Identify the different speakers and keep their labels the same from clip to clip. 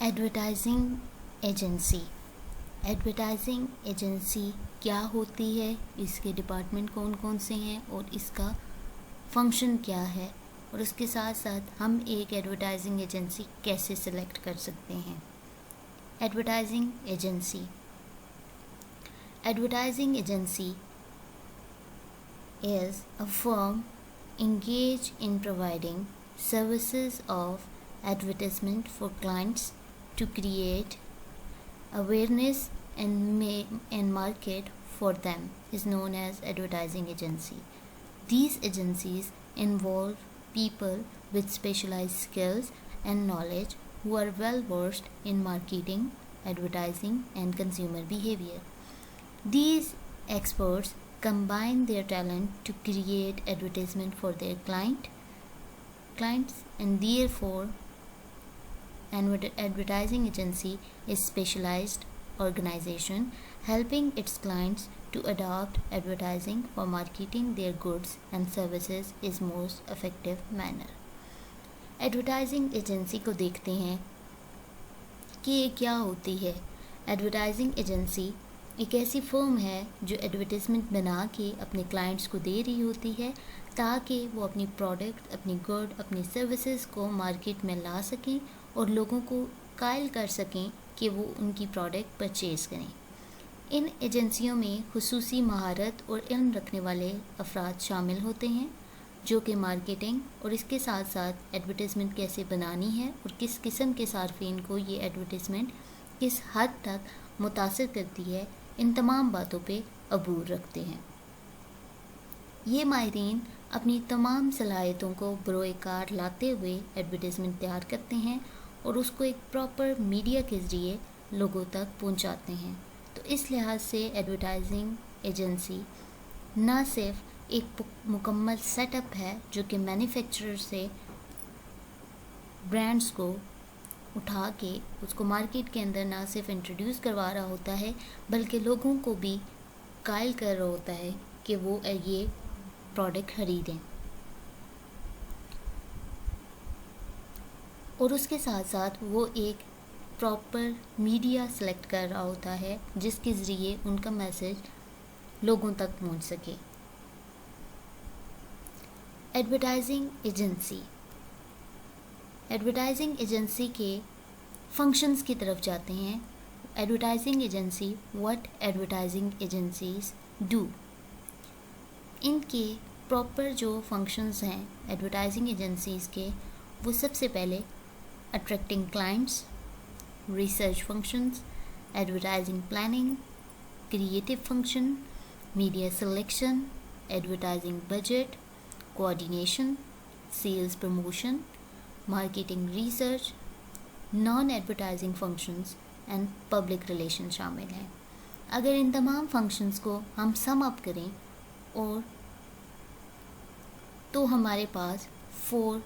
Speaker 1: Advertising agency. Advertising agency क्या होती है, इसके डिपार्टमेंट कौन कौन से हैं और इसका फंक्शन क्या है, और उसके साथ साथ हम एक एडवर्टाइजिंग एजेंसी कैसे सेलेक्ट कर सकते हैं। Advertising agency. Advertising agency is a firm engaged in providing services of advertisement for clients to create awareness and market for them is known as advertising agency. These agencies involve people with specialized skills and knowledge who are well versed in marketing, advertising and consumer behavior. These experts combine their talent to create advertisement for their clients, and therefore an advertising agency is specialized organization helping its clients to adopt advertising for marketing their goods and services is most effective manner. Advertising agency को देखते हैं कि ये क्या होती है। Advertising agency एक ऐसी फर्म है जो एडवर्टाइजमेंट बना के अपने क्लाइंट्स को दे रही होती है ताकि वो अपनी प्रोडक्ट, अपनी गुड, अपनी सर्विसेज को मार्केट में ला सकें और लोगों को कायल कर सकें कि वो उनकी प्रोडक्ट परचेज़ करें। इन एजेंसियों में खुसूसी महारत और इल्म रखने वाले अफराद शामिल होते हैं जो कि मार्केटिंग और इसके साथ साथ एडवर्टाइजमेंट कैसे बनानी है और किस किस्म के सार्फिन को ये एडवर्टाइजमेंट किस हद तक मुतासिर करती है, इन तमाम बातों पे अबूर रखते हैं। ये माहिरीन अपनी तमाम सलाहियतों को बरोए कार लाते हुए एडवर्टाइजमेंट तैयार करते हैं और उसको एक प्रॉपर मीडिया के ज़रिए लोगों तक पहुंचाते हैं। तो इस लिहाज से एडवर्टाइजिंग एजेंसी ना सिर्फ एक मुकम्मल सेटअप है जो कि मैन्युफैक्चरर से ब्रांड्स को उठा के उसको मार्केट के अंदर ना सिर्फ इंट्रोड्यूस करवा रहा होता है बल्कि लोगों को भी कायल कर रहा होता है कि वो ये प्रोडक्ट खरीदें, और उसके साथ साथ वो एक प्रॉपर मीडिया सेलेक्ट कर रहा होता है जिसके ज़रिए उनका मैसेज लोगों तक पहुंच सके। Advertising agency. एडवर्टाइजिंग एजेंसी के फंक्शंस की तरफ जाते हैं। Advertising agency, what advertising agencies do. इनके प्रॉपर जो फंक्शंस हैं एडवर्टाइजिंग एजेंसीज के, वो सबसे पहले attracting clients, research functions, advertising planning, creative function, media selection, advertising budget, coordination, sales promotion, marketing research, non advertising functions and public relation शामिल हैं। अगर इन तमाम फंक्शंस को हम सम अप करें और तो हमारे पास 4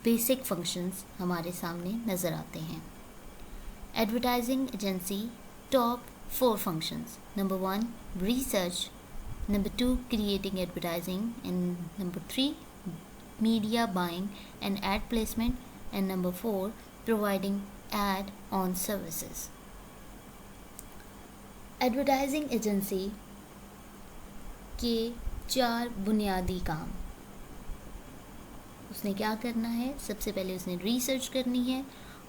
Speaker 1: बेसिक फंक्शंस हमारे सामने नज़र आते हैं। Advertising agency top 4 functions. Number 1 research, number 2 creating advertising, and number 3 media buying and ad placement, and number 4 providing ad on services. Advertising agency के 4 बुनियादी काम। उसने क्या करना है? सबसे पहले उसने रिसर्च करनी है,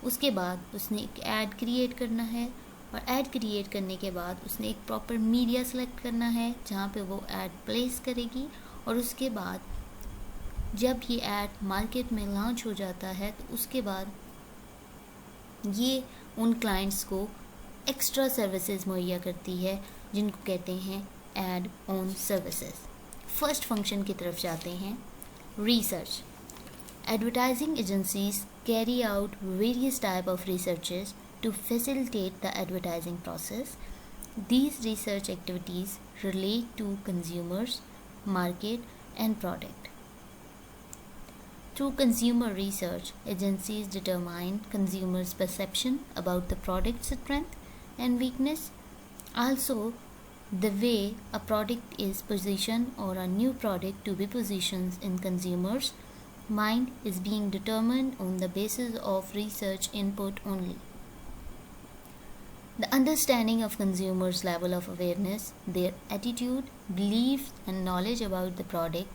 Speaker 1: उसके बाद उसने एक ऐड क्रिएट करना है, और ऐड क्रिएट करने के बाद उसने एक प्रॉपर मीडिया सेलेक्ट करना है जहाँ पे वो ऐड प्लेस करेगी, और उसके बाद जब ये ऐड मार्केट में लॉन्च हो जाता है तो उसके बाद ये उन क्लाइंट्स को एक्स्ट्रा सर्विसेज मुहैया करती है जिनको कहते हैं add on services. First function की तरफ जाते हैं, research. Advertising agencies carry out various type of researches to facilitate the advertising process. These research activities relate to consumers, market and product. Through consumer research, agencies determine consumers' perception about the product's strength and weakness. Also, the way a product is positioned or a new product to be positioned in consumers' mind is being determined on the basis of research input only. The understanding of consumers' level of awareness, their attitude, beliefs, and knowledge about the product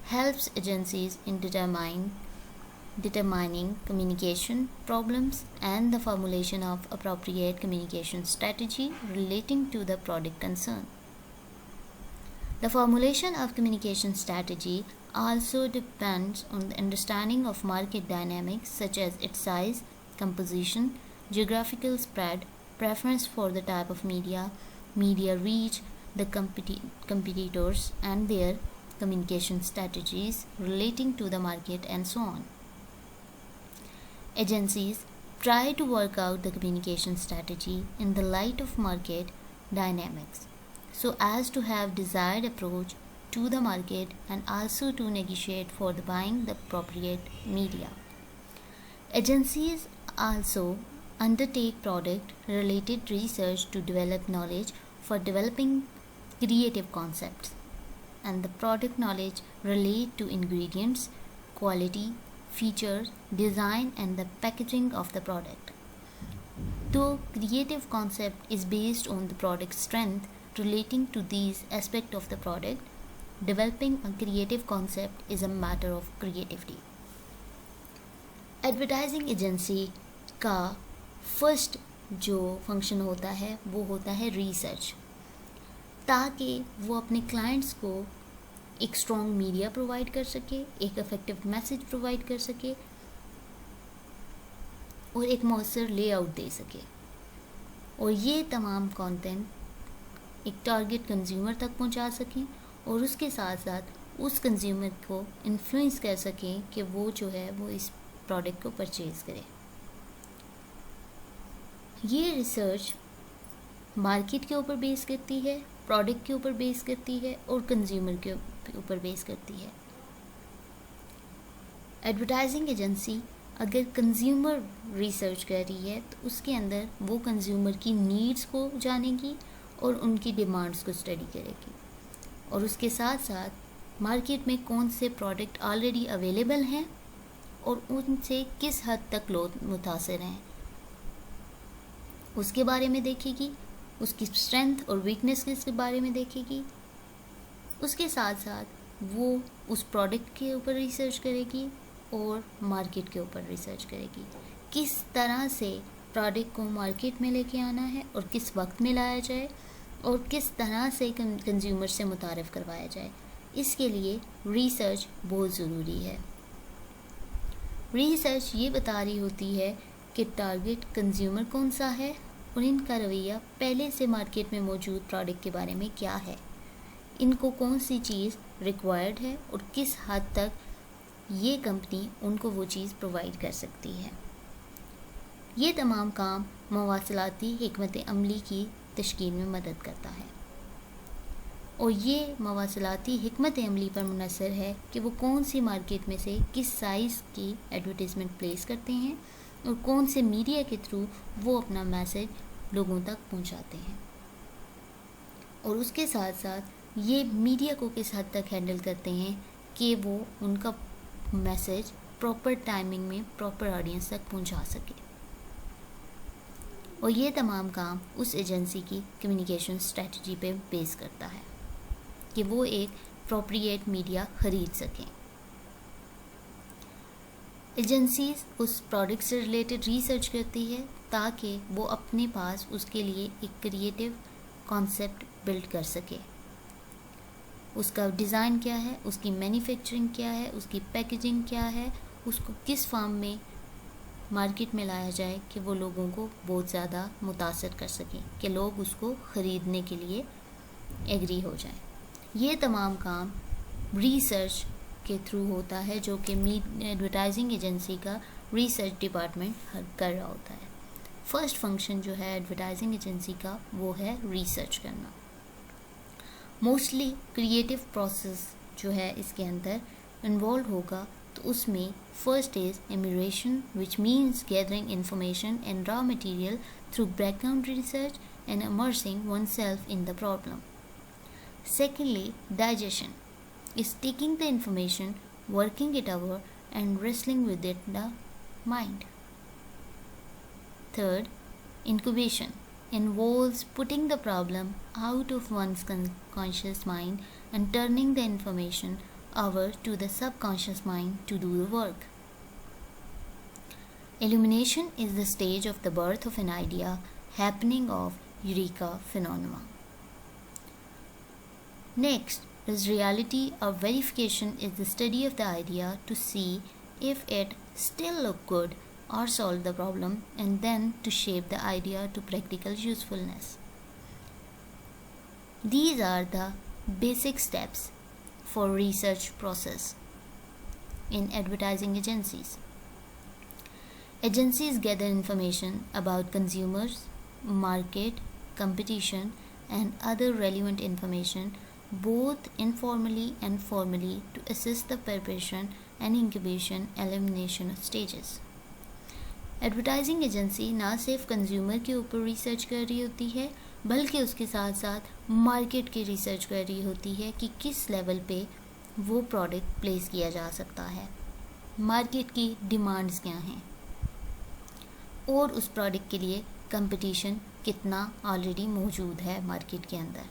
Speaker 1: helps agencies in determining communication problems and the formulation of appropriate communication strategy relating to the product concern. The formulation of communication strategy also depends on the understanding of market dynamics such as its size, composition, geographical spread, preference for the type of media, media reach, the competitors and their communication strategies relating to the market, and so on. Agencies try to work out the communication strategy in the light of market dynamics so as to have desired approach to the market and also to negotiate for the buying the appropriate media. Agencies also undertake product related research to develop knowledge for developing creative concepts, and the product knowledge relate to ingredients, quality, features, design, and the packaging of the product. Though creative concept is based on the product strength relating to these aspects of the product, developing a creative concept is a matter of creativity. Advertising agency का first जो function होता है वो होता है research, ताकि वो अपने क्लाइंट्स को एक स्ट्रॉन्ग मीडिया प्रोवाइड कर सके, एक इफेक्टिव मैसेज प्रोवाइड कर सके और एक मौसर लेआउट दे सके, और ये तमाम कंटेंट एक टारगेट कंज्यूमर तक पहुंचा सकें और उसके साथ साथ उस कंज्यूमर को इन्फ्लुएंस कर सकें कि वो जो है वो इस प्रोडक्ट को परचेज़ करे। ये रिसर्च मार्केट के ऊपर बेस करती है, प्रोडक्ट के ऊपर बेस करती है और कंज्यूमर के ऊपर बेस करती है। एडवर्टाइजिंग एजेंसी अगर कंज्यूमर रिसर्च कर रही है तो उसके अंदर वो कंज्यूमर की नीड्स को जानेगी और उनकी डिमांड्स को स्टडी करेगी, और उसके साथ साथ मार्केट में कौन से प्रोडक्ट ऑलरेडी अवेलेबल हैं और उनसे किस हद तक लोग मुतासिर हैं उसके बारे में देखेगी, उसकी स्ट्रेंथ और वीकनेस के बारे में देखेगी। उसके साथ साथ वो उस प्रोडक्ट के ऊपर रिसर्च करेगी और मार्केट के ऊपर रिसर्च करेगी, किस तरह से प्रोडक्ट को मार्केट में लेके आना है और किस वक्त में लाया जाए और किस तरह से कंज्यूमर से मुतारिफ़ करवाया जाए। इसके लिए रिसर्च बहुत ज़रूरी है। रिसर्च ये बता रही होती है कि टारगेट कंज्यूमर कौन सा है और इनका रवैया पहले से मार्केट में मौजूद प्रोडक्ट के बारे में क्या है, इनको कौन सी चीज़ रिक्वायर्ड है और किस हद तक ये कंपनी उनको वो चीज़ प्रोवाइड कर सकती है। ये तमाम काम मवासलाती हिकमत अमली की तश्कील में मदद करता है, और ये मवासलाती हिकमत अमली पर मुनहसर है कि वो कौन सी मार्केट में से किस साइज़ की एडवर्टीज़मेंट प्लेस करते हैं और कौन से मीडिया के थ्रू वो अपना मैसेज लोगों तक पहुंचाते हैं, और उसके साथ साथ ये मीडिया को किस हद तक हैंडल करते हैं कि वो उनका मैसेज प्रॉपर टाइमिंग में प्रॉपर ऑडियंस तक पहुंचा सके। और ये तमाम काम उस एजेंसी की कम्युनिकेशन स्ट्रेटजी पे बेस करता है कि वो एक अप्रोप्रिएट मीडिया ख़रीद सकें। एजेंसीज उस प्रोडक्ट से रिलेटेड रिसर्च करती है ताकि वो अपने पास उसके लिए एक क्रिएटिव कॉन्सेप्ट बिल्ड कर सके। उसका डिज़ाइन क्या है, उसकी मैन्युफैक्चरिंग क्या है, उसकी पैकेजिंग क्या है, उसको किस फॉर्म में मार्केट में लाया जाए कि वो लोगों को बहुत ज़्यादा मुतासर कर सकें कि लोग उसको ख़रीदने के लिए एग्री हो जाएं। ये तमाम काम रिसर्च के थ्रू होता है जो कि एडवर्टाइजिंग एजेंसी का रिसर्च डिपार्टमेंट कर रहा होता है। फर्स्ट फंक्शन जो है एडवर्टाइजिंग एजेंसी का वो है रिसर्च करना। मोस्टली क्रिएटिव प्रोसेस जो है इसके अंदर इन्वॉल्व होगा, तो उसमें first is immigration which means gathering information and raw material through background research and immersing oneself in the problem. Secondly, digestion is taking the information, working it over, and wrestling with it in the mind. Third, incubation involves putting the problem out of one's conscious mind and turning the information over to the subconscious mind to do the work. Illumination is the stage of the birth of an idea, happening of Eureka phenomena. Next is reality or verification is the study of the idea to see if it still look good or solve the problem, and then to shape the idea to practical usefulness. These are the basic steps for research process in advertising agencies. Agencies gather information about consumers, market, competition, and other relevant information both informally and formally to assist the preparation and incubation elimination stages. Advertising agency ना सिर्फ consumer के ऊपर research कर रही होती है बल्कि उसके साथ साथ मार्केट की रिसर्च कर रही होती है कि किस लेवल पे वो प्रोडक्ट प्लेस किया जा सकता है, मार्केट की डिमांड्स क्या हैं और उस प्रोडक्ट के लिए कंपटीशन कितना ऑलरेडी मौजूद है मार्केट के अंदर.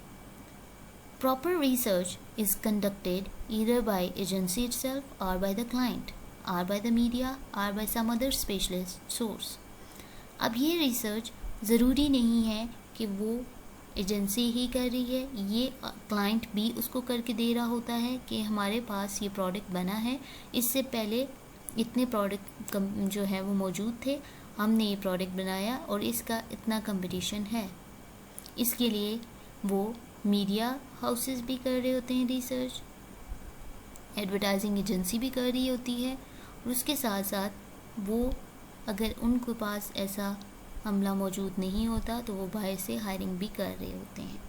Speaker 1: Proper research is conducted either by agency itself और by the client or by the media or by some other specialist source. अब ये रिसर्च ज़रूरी नहीं है कि वो एजेंसी ही कर रही है, ये क्लाइंट भी उसको करके दे रहा होता है कि हमारे पास ये प्रोडक्ट बना है, इससे पहले इतने प्रोडक्ट जो है वो मौजूद थे, हमने ये प्रोडक्ट बनाया और इसका इतना कंपटीशन है. इसके लिए वो मीडिया हाउसेस भी कर रहे होते हैं रिसर्च, एडवर्टाइजिंग एजेंसी भी कर रही होती है और उसके साथ साथ वो अगर उनके पास ऐसा अमला मौजूद नहीं होता तो वो बाहर से हायरिंग भी कर रहे होते हैं.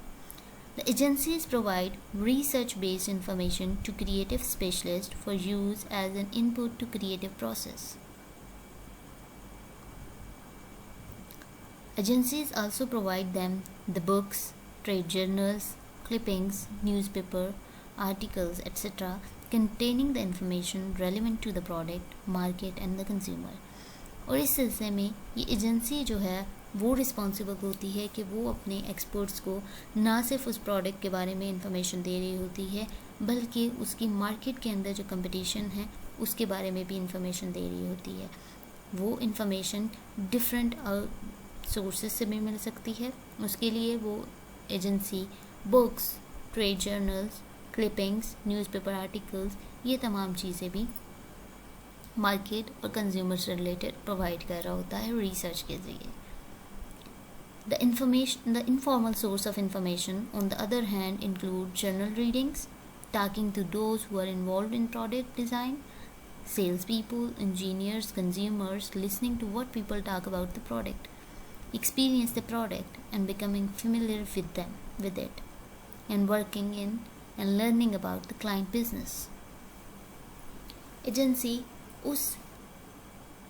Speaker 1: The agencies provide research based information to creative specialist for use as an input to creative process. Agencies also provide them the books, trade journals, clippings, newspaper, articles, etc. containing the information relevant to the product, market and the consumer. और इस सिलसिले में ये agency जो है वो responsible होती है कि वो अपने एक्सपर्ट्स को ना सिर्फ उस प्रोडक्ट के बारे में इंफॉर्मेशन दे रही होती है बल्कि उसकी मार्केट के अंदर जो कंपटीशन है उसके बारे में भी इंफॉर्मेशन दे रही होती है. वो इंफॉर्मेशन डिफरेंट सोर्सेज से भी मिल सकती है. उसके लिए वो agency books, trade journals, clippings, newspaper articles, ये तमाम चीज़ें भी मार्केट और कंज्यूमर से रिलेटेड प्रोवाइड कर रहा होता है रिसर्च के ज़रिए. The informal source of information on the other hand include journal readings, talking to those who are involved in product design, salespeople, engineers, consumers, listening to what people talk about the product, experience the product and becoming familiar with it, and working in and learning about the client business. Agency उस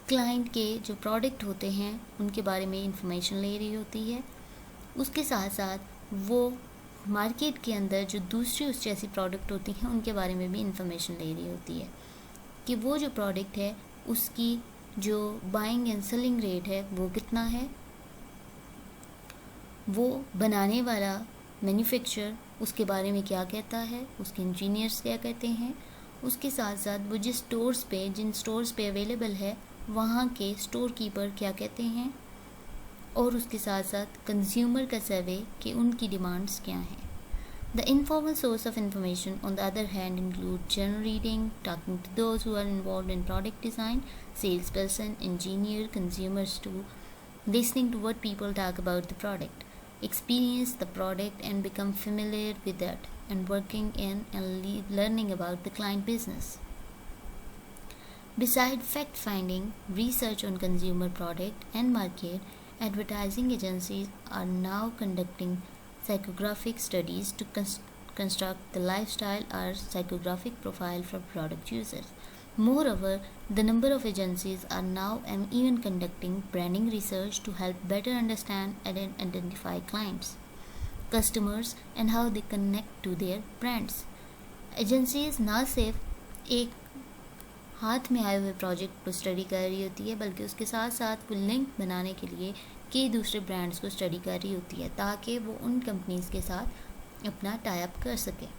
Speaker 1: client के जो product होते हैं उनके बारे में information ले रही होती है. उसके साथ साथ वो मार्केट के अंदर जो दूसरी उस जैसी प्रोडक्ट होती हैं उनके बारे में भी इंफॉर्मेशन ले रही होती है कि वो जो प्रोडक्ट है उसकी जो बाइंग एंड सेलिंग रेट है वो कितना है, वो बनाने वाला मैन्युफैक्चर उसके बारे में क्या कहता है, उसके इंजीनियर्स क्या कहते हैं. उसके साथ साथ वो जिन स्टोर्स पे अवेलेबल है वहाँ के स्टोर कीपर क्या कहते हैं और उसके साथ साथ कंज्यूमर का सर्वे कि उनकी डिमांड्स क्या हैं. The informal source of information on the other hand include journal reading, talking to those who are involved in product design, salesperson, engineer, consumers too, listening to what people talk about the product, experience the product and become familiar with it, and working in and learning about the client business. Beside fact-finding, research on consumer product and market, advertising agencies are now conducting psychographic studies to construct the lifestyle or psychographic profile for product users. Moreover, the number of agencies are now even conducting branding research to help better understand and identify clients, customers and how they connect to their brands. Agencies ना सिर्फ एक हाथ में आए हुए project को study कर रही होती है, बल्कि उसके साथ साथ वो लिंक बनाने के लिए कई दूसरे ब्रांड्स को स्टडी कर रही होती है ताकि वो उन कंपनीज़ के साथ अपना टाई अप कर सके।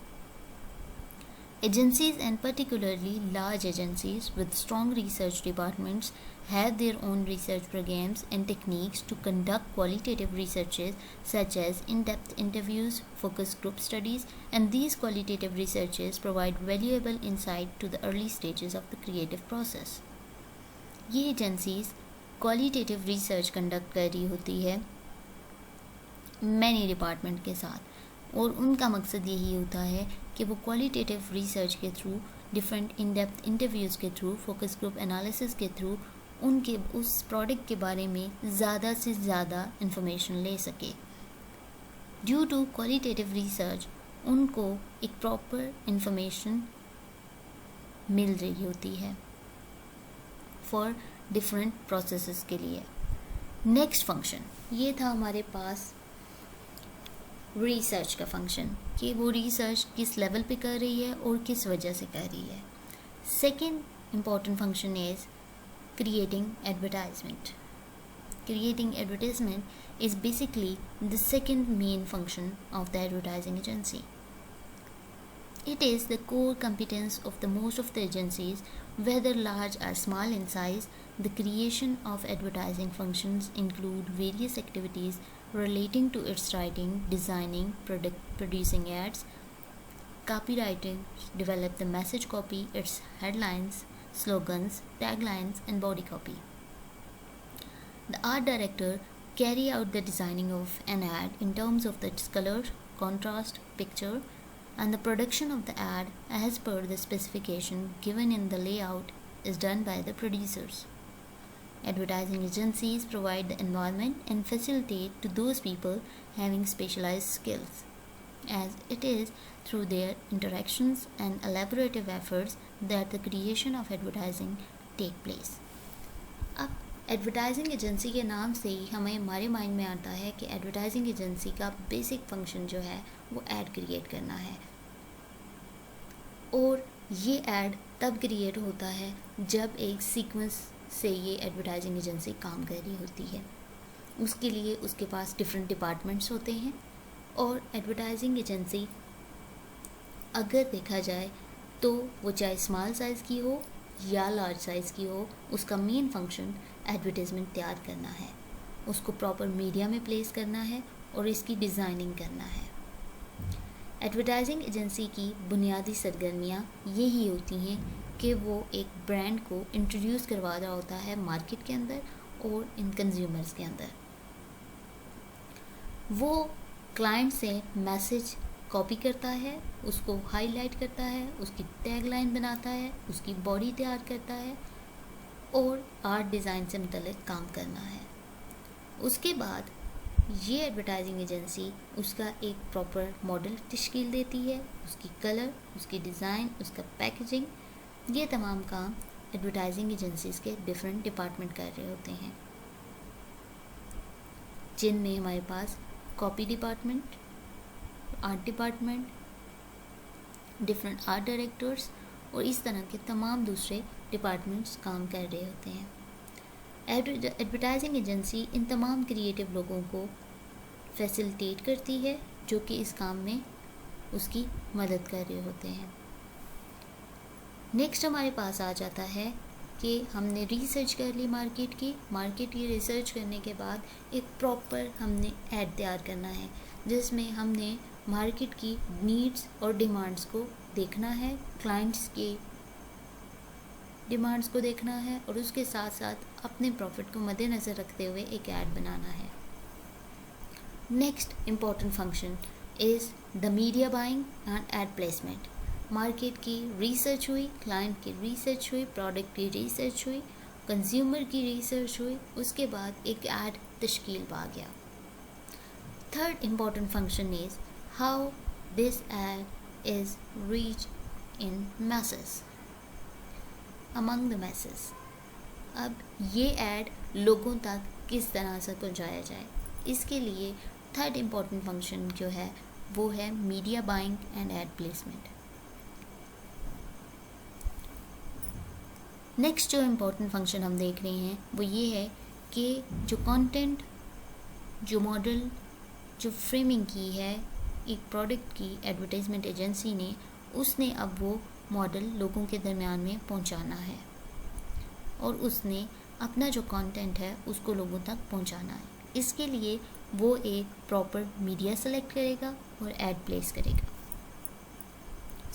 Speaker 1: Agencies, and particularly large agencies with strong research departments, have their own research programs and techniques to conduct qualitative researches such as in-depth interviews, focus group studies, and these qualitative researches provide valuable insight to the early stages of the creative process. ये agencies qualitative research conduct कर रही होती है many department के साथ, और उनका मकसद यही होता है कि वो क्वालिटेटिव रिसर्च के through, different in depth interviews के थ्रू, फोकस ग्रुप एनालिसिस के थ्रू उनके उस प्रोडक्ट के बारे में ज़्यादा से ज़्यादा इंफॉर्मेशन ले सके। ड्यू टू क्वालिटेटिव रिसर्च उनको एक प्रॉपर इंफॉर्मेशन मिल रही होती है फॉर डिफरेंट प्रोसेसेस के लिए। नेक्स्ट फंक्शन ये था हमारे पास रिसर्च का फंक्शन, कि वो रिसर्च किस लेवल पे कर रही है और किस वजह से कर रही है। Second important function is creating advertisement. Creating advertisement is basically the second main function of the advertising agency. It is the core competence of the most of the agencies, whether large or small in size. The creation of advertising functions include various activities relating to its writing, designing, producing ads. Copywriters develop the message copy, its headlines, slogans, taglines, and body copy. The art director carry out the designing of an ad in terms of its color, contrast, picture, and the production of the ad as per the specification given in the layout is done by the producers. Advertising agencies provide the environment and facilitate to those people having specialized skills, as it is through their interactions and elaborative efforts that the creation of advertising take place. अब advertising agency के नाम से ही हमारे mind में आता है कि advertising agency का बेसिक फंक्शन जो है वो ऐड क्रिएट करना है, और ये ऐड तब क्रिएट होता है जब एक सीक्वेंस से ये एडवर्टाइजिंग एजेंसी काम कर रही होती है। उसके लिए उसके पास डिफरेंट डिपार्टमेंट्स होते हैं, और एडवर्टाइजिंग एजेंसी अगर देखा जाए तो वो चाहे स्मॉल साइज़ की हो या लार्ज साइज़ की हो, उसका मेन फंक्शन एडवर्टाइजमेंट तैयार करना है, उसको प्रॉपर मीडिया में प्लेस करना है और इसकी डिज़ाइनिंग करना है। एडवर्टाइजिंग एजेंसी की बुनियादी सरगर्मियाँ यही होती हैं कि वो एक ब्रांड को इंट्रोड्यूस करवा रहा होता है मार्केट के अंदर और इन कंज्यूमर्स के अंदर। वो क्लाइंट से मैसेज कॉपी करता है, उसको हाईलाइट करता है, उसकी टैगलाइन बनाता है, उसकी बॉडी तैयार करता है और आर्ट डिज़ाइन से मुतल्लिक़ काम करना है। उसके बाद ये एडवर्टाइजिंग एजेंसी उसका एक प्रॉपर मॉडल तश्कील देती है, उसकी कलर, उसकी डिज़ाइन, उसका पैकेजिंग, ये तमाम काम एडवर्टाइजिंग एजेंसीज के डिफरेंट डिपार्टमेंट कर रहे होते हैं, जिनमें हमारे पास copy department, art department, different art directors और इस तरह के तमाम दूसरे डिपार्टमेंट्स काम कर रहे होते हैं। एडवर्टाइजिंग एजेंसी इन तमाम क्रिएटिव लोगों को फैसिलिटेट करती है जो कि इस काम में उसकी मदद कर रहे होते हैं। नेक्स्ट हमारे पास आ जाता है कि हमने रिसर्च कर ली मार्केट की रिसर्च करने के बाद एक प्रॉपर हमने ऐड तैयार करना है, जिसमें हमने मार्केट की नीड्स और डिमांड्स को देखना है, क्लाइंट्स के डिमांड्स को देखना है और उसके साथ साथ अपने प्रॉफिट को मद्देनज़र रखते हुए एक ऐड बनाना है। Next important function is the media buying and ad placement. Market की रिसर्च हुई, क्लाइंट की रिसर्च हुई, प्रोडक्ट की रिसर्च हुई, कंज्यूमर की रिसर्च हुई, उसके बाद एक ऐड तश्कील पा गया। Third important function is how this ad is reach in masses, among the masses. अब ये ऐड लोगों तक किस तरह से पहुंचाया जाए, इसके लिए थर्ड इम्पॉर्टेंट फंक्शन जो है वो है media buying and ad placement. Next जो इम्पोर्टेंट फंक्शन हम देख रहे हैं वो ये है कि जो कंटेंट, जो मॉडल, जो फ्रेमिंग की है एक प्रोडक्ट की एडवर्टाइजमेंट एजेंसी ने, उसने अब वो मॉडल लोगों के दरमियान में पहुंचाना है और उसने अपना जो कंटेंट है उसको लोगों तक पहुंचाना है। इसके लिए वो एक प्रॉपर मीडिया सेलेक्ट करेगा और एड प्लेस करेगा।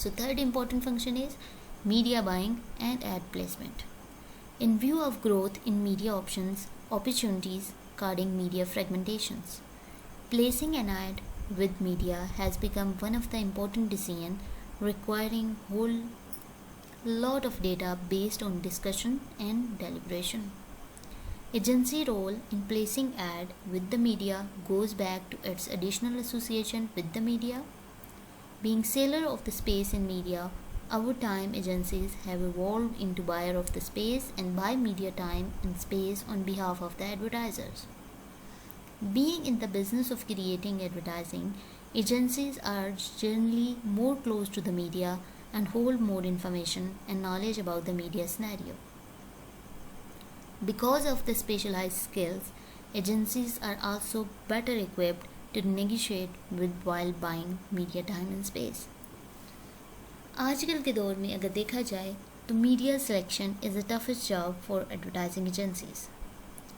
Speaker 1: So third important function is media buying and ad placement. In view of growth in media options, opportunities regarding media fragmentations, placing an ad with media has become one of the important decisions requiring whole lot of data based on discussion and deliberation. Agency role in placing ad with the media goes back to its additional association with the media. Being seller of the space in media, over time agencies have evolved into buyer of the space and buy media time and space on behalf of the advertisers. Being in the business of creating advertising, agencies are generally more close to the media and hold more information and knowledge about the media scenario. Because of the specialized skills, agencies are also better equipped to negotiate with while buying media time and space. आजकल के दौर में अगर देखा जाए तो media selection is the toughest job for advertising agencies,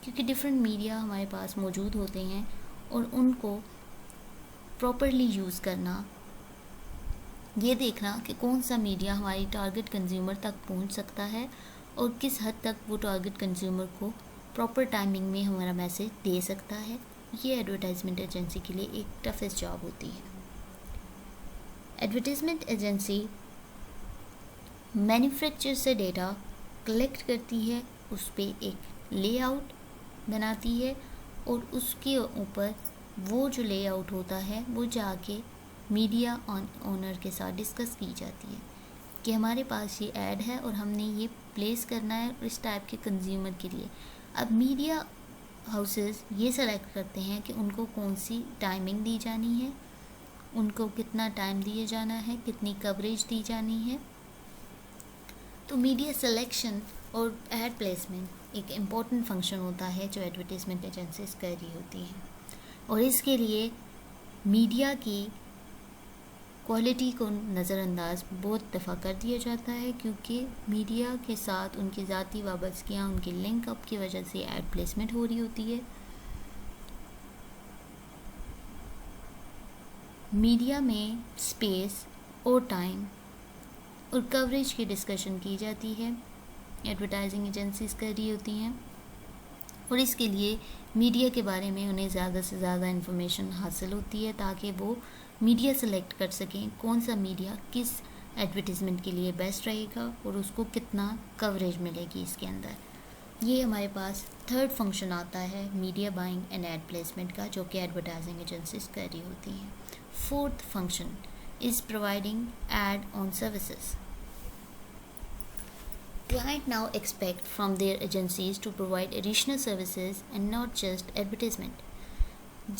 Speaker 1: क्योंकि different media हमारे पास मौजूद होते हैं और उनको प्रॉपरली यूज़ करना, ये देखना कि कौन सा मीडिया हमारी टारगेट कंज्यूमर तक पहुंच सकता है और किस हद तक वो टारगेट कंज्यूमर को प्रॉपर टाइमिंग में हमारा मैसेज दे सकता है, ये एडवर्टाइजमेंट एजेंसी के लिए एक टफेस्ट जॉब होती है। एडवर्टाइजमेंट एजेंसी मैन्युफैक्चर से डेटा कलेक्ट करती है, उस पर एक लेआउट बनाती है और उसके ऊपर वो जो लेआउट होता है वो जाके मीडिया ओनर के साथ डिस्कस की जाती है कि हमारे पास ये ऐड है और हमने ये प्लेस करना है इस टाइप के कंज्यूमर के लिए। अब मीडिया हाउसेस ये सेलेक्ट करते हैं कि उनको कौन सी टाइमिंग दी जानी है, उनको कितना टाइम दिया जाना है, कितनी कवरेज दी जानी है। तो मीडिया सिलेक्शन और एड प्लेसमेंट एक इम्पॉर्टेंट फंक्शन होता है जो एडवर्टाइजमेंट एजेंसीज कर रही होती हैं और इसके लिए मीडिया की क्वालिटी को नज़रअंदाज बहुत दफ़ा कर दिया जाता है, क्योंकि मीडिया के साथ उनकी ज़ाती वाबस्तगियाँ, उनके लिंक अप की वजह से एड प्लेसमेंट हो रही होती है। मीडिया में स्पेस और टाइम और कवरेज की डिस्कशन की जाती है, एडवर्टाइजिंग एजेंसीज कर रही होती हैं और इसके लिए मीडिया के बारे में उन्हें ज़्यादा से ज़्यादा इन्फॉर्मेशन हासिल होती है ताकि वो मीडिया सेलेक्ट कर सकें कौन सा मीडिया किस एडवर्टाइजमेंट के लिए बेस्ट रहेगा और उसको कितना कवरेज मिलेगी इसके अंदर। ये हमारे पास थर्ड फंक्शन आता है media buying and ad placement का, जो कि एडवर्टाइजिंग एजेंसीज कर रही होती हैं। Fourth function is providing ad on services. Client now expect from their agencies to provide additional services and not just advertisement.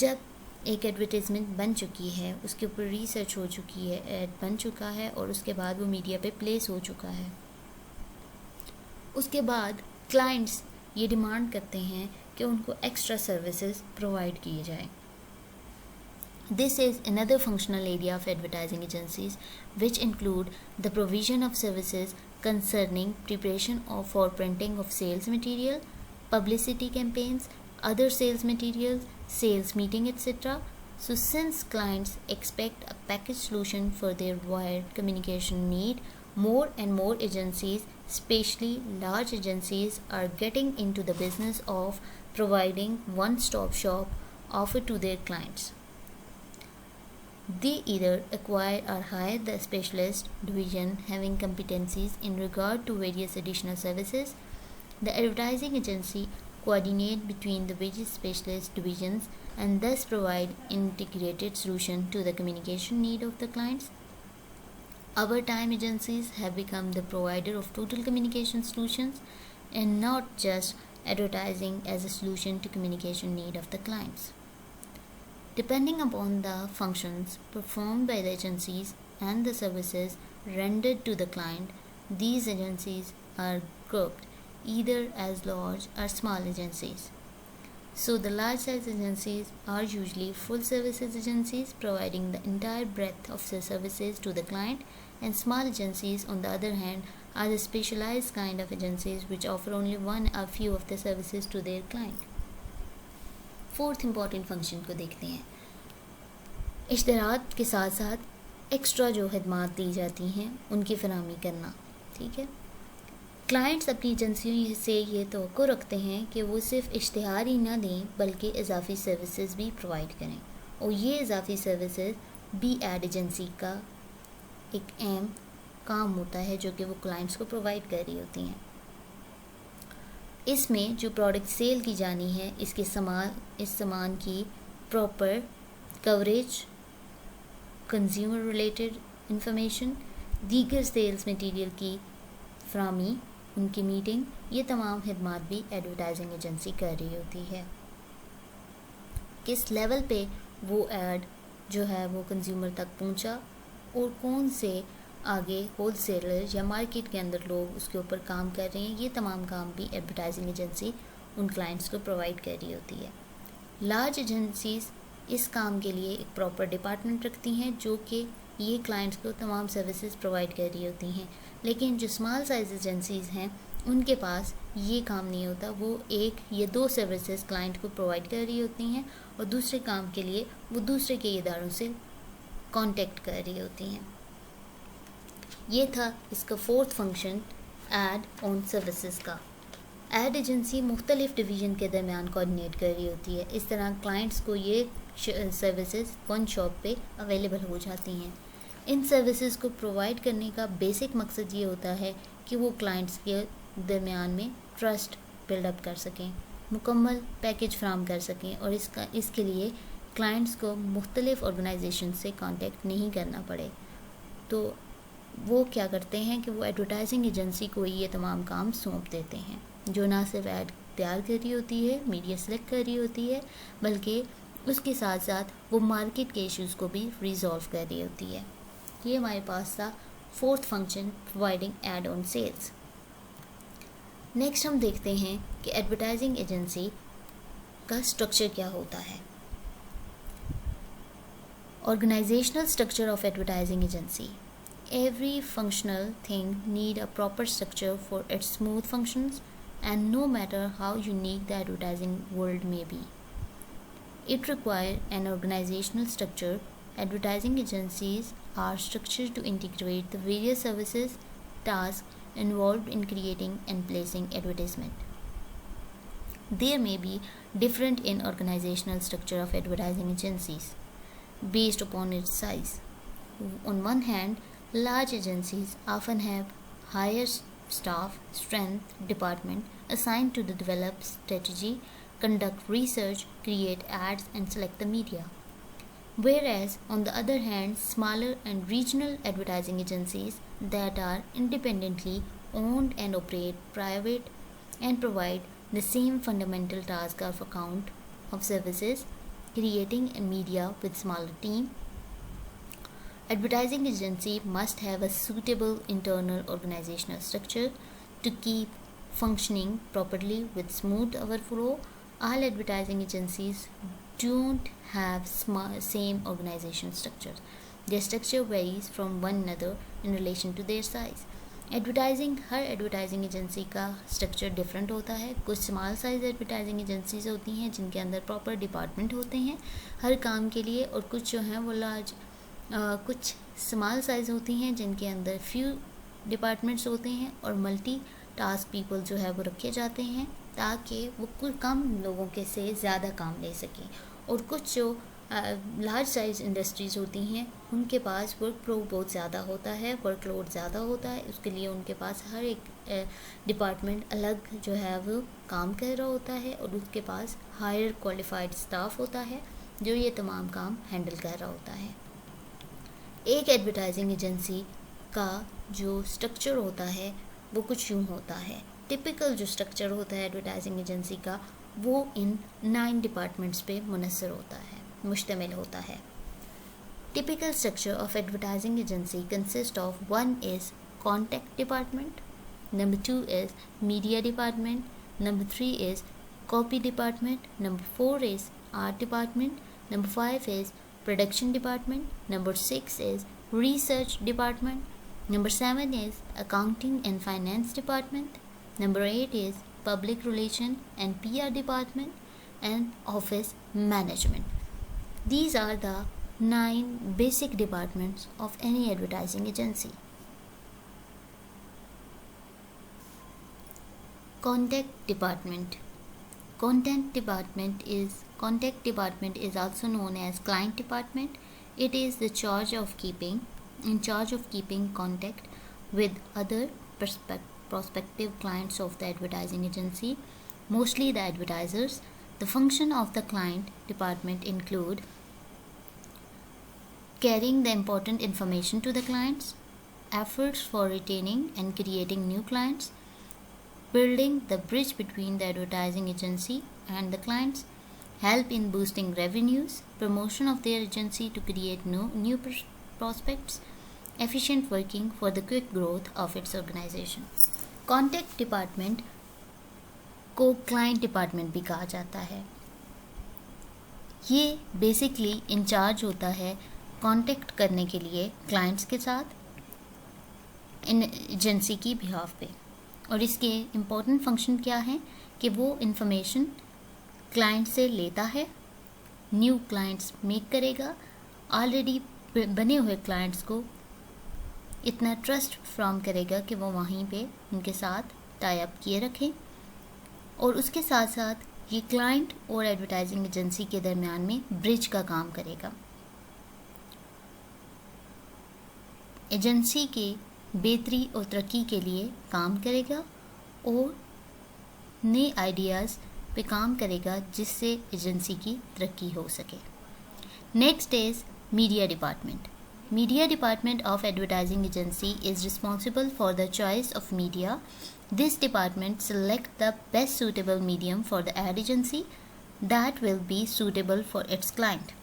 Speaker 1: जब एक एडवर्टाइजमेंट बन चुकी है, उसके ऊपर रिसर्च हो चुकी है, ऐड बन चुका है और उसके बाद वो मीडिया पे प्लेस हो चुका है, उसके बाद क्लाइंट्स ये डिमांड करते हैं कि उनको एक्स्ट्रा सर्विसेज प्रोवाइड किए जाएं। This is another functional area of advertising agencies, which include the provision of services concerning preparation for printing of sales material, publicity campaigns, other sales materials, sales meeting, etc. So since clients expect a package solution for their wired communication need, more and more agencies, especially large agencies, are getting into the business of providing one-stop shop offer to their clients. They either acquire or hire the specialist division having competencies in regard to various additional services. The advertising agency coordinate between the various specialist divisions and thus provide integrated solution to the communication need of the clients. Over time, agencies have become the provider of total communication solutions and not just advertising as a solution to communication need of the clients. Depending upon the functions performed by the agencies and the services rendered to the client, these agencies are grouped either as large or small agencies. So the large size agencies are usually full services agencies providing the entire breadth of the services to the client, and small agencies on the other hand are the specialized kind of agencies which offer only one or few of the services to their client. Fourth important function को देखते हैं, इश्तरात के साथ साथ extra जो खदमात दी जाती हैं उनकी फराहमी करना। ठीक है, क्लाइंट्स अपनी एजेंसियों से ये तवक्को रखते हैं कि वो सिर्फ इश्तिहार ही ना दें बल्कि इजाफी सर्विसेज भी प्रोवाइड करें, और ये इजाफी सर्विसेज भी एड एजेंसी का एक अहम काम होता है जो कि वो क्लाइंट्स को प्रोवाइड कर रही होती हैं। इसमें जो प्रोडक्ट सेल की जानी है इस सामान की proper coverage, consumer related information, दीगर सेल्स मटेरियल की फराहमी, उनकी मीटिंग, ये तमाम खदमात भी एडवर्टाइजिंग एजेंसी कर रही होती है। किस लेवल पे वो ऐड जो है वो कंज्यूमर तक पहुंचा और कौन से आगे होलसेलर या मार्केट के अंदर लोग उसके ऊपर काम कर रहे हैं, ये तमाम काम भी एडवर्टाइजिंग एजेंसी उन क्लाइंट्स को प्रोवाइड कर रही होती है। लार्ज एजेंसीज़ इस काम के लिए एक प्रॉपर डिपार्टमेंट रखती हैं जो कि ये क्लाइंट्स को तमाम सर्विसेज प्रोवाइड कर रही होती हैं, लेकिन जो स्मॉल साइज एजेंसीज़ हैं उनके पास ये काम नहीं होता। वो एक या दो सर्विसेज क्लाइंट को प्रोवाइड कर रही होती हैं और दूसरे काम के लिए वो दूसरे के इदारों से कांटेक्ट कर रही होती हैं। ये था इसका fourth function add on services का। एड एजेंसी मुख्तलिफ डिवीज़न के दरमियान कोऑर्डिनेट कर रही होती है। इस तरह क्लाइंट्स को ये सर्विसेज वन शॉप पे अवेलेबल हो जाती हैं। इन सर्विसेज को प्रोवाइड करने का बेसिक मकसद ये होता है कि वो क्लाइंट्स के दरमियान में ट्रस्ट बिल्डअप कर सकें, मुकम्मल पैकेज फ्राहम कर सकें, और इसके लिए क्लाइंट्स को मुख्तलिफ ऑर्गेनाइजेशन से कांटेक्ट नहीं करना पड़े। तो वो क्या करते हैं कि वो एडवर्टाइजिंग एजेंसी को ये तमाम काम सौंप देते हैं, जो ना सिर्फ ऐड तैयार कर रही होती है, मीडिया सेलेक्ट कर रही होती है, बल्कि उसके साथ साथ वो मार्केट के इश्यूज़ को भी रिजॉल्व कर रही होती है। ये हमारे पास था fourth function, providing add on sales. Next हम देखते हैं कि एडवर्टाइजिंग एजेंसी का स्ट्रक्चर क्या होता है। Organisational structure of advertising agency. Every functional thing need a proper structure for its smooth functions, and no matter how unique the advertising world may be, it requires an organizational structure. Advertising agencies are structured to integrate the various services, tasks involved in creating and placing advertisement. There may be different in organizational structure of advertising agencies based upon its size. On one hand, large agencies often have higher staff strength department assigned to develop strategy, conduct research, create ads, and select the media. Whereas, on the other hand, smaller and regional advertising agencies that are independently owned and operate private and provide the same fundamental task of account of services, creating a media with smaller team. Advertising agency must have a suitable internal organizational structure to keep functioning properly with smooth overflow. All advertising agencies don't have same organizational structures. Their structure varies from one another in relation to their size. Her advertising agency का structure different होता है। कुछ small size advertising agencies होती हैं जिनके अंदर proper department होते हैं हर काम के लिए, और कुछ जो हैं वो लार्ज कुछ स्मॉल साइज़ होती हैं जिनके अंदर फ्यू डिपार्टमेंट्स होते हैं और मल्टी टास्क पीपल जो है वो रखे जाते हैं ताकि वो कुल कम लोगों के से ज़्यादा काम ले सकें। और कुछ जो लार्ज साइज़ इंडस्ट्रीज़ होती हैं उनके पास वर्कलोड बहुत ज़्यादा होता है, वर्कलोड ज़्यादा होता है, उसके लिए उनके पास हर एक डिपार्टमेंट अलग जो है वो काम कर रहा होता है और उसके पास हायर क्वालिफाइड स्टाफ होता है जो ये तमाम काम हैंडल कर रहा होता है। एक एडवर्टाइजिंग एजेंसी का जो स्ट्रक्चर होता है वो कुछ यूँ होता है। टिपिकल जो स्ट्रक्चर होता है एडवर्टाइजिंग एजेंसी का वो इन 9 डिपार्टमेंट्स पे मुनसर होता है, मुश्तमिल होता है। Typical structure of advertising agency consist of 1 is contact department, Number 2 is media department. Number 3 is copy department. Number 4 is art department. Number 5 is production department. Number 6 is research department. Number 7 is accounting and finance department. Number 8 is public relation and PR department, and office management. These are the 9 basic departments of any advertising agency. Contact department. Contact department is also known as client department. It is in charge of keeping contact with other prospective clients of the advertising agency, mostly the advertisers. The function of the client department include carrying the important information to the clients, efforts for retaining and creating new clients, building the bridge between the advertising agency and the clients, help in boosting revenues, promotion of their agency to create new prospects, efficient working for the quick growth of its organization. Contact department को client department भी कहा जाता है. ये basically in charge होता है contact करने के लिए क्लाइंट्स के साथ इन एजेंसी की बिहाफ पे. और इसके इम्पोर्टेंट फंक्शन क्या है कि वो इंफॉर्मेशन क्लाइंट से लेता है, न्यू क्लाइंट्स मेक करेगा, ऑलरेडी बने हुए क्लाइंट्स को इतना ट्रस्ट फ्रॉम करेगा कि वो वहीं पे उनके साथ टाई अप किए रखें, और उसके साथ साथ ये क्लाइंट और एडवर्टाइजिंग एजेंसी के दरमियान में ब्रिज का काम करेगा. एजेंसी के बेहतरी और तरक्की के लिए काम करेगा और नए आइडियाज़ पे काम करेगा जिससे एजेंसी की तरक्की हो सके. Next is media department. Media department of advertising agency is responsible for the choice of media. This department select the best suitable medium for the ad agency that will be suitable for its client.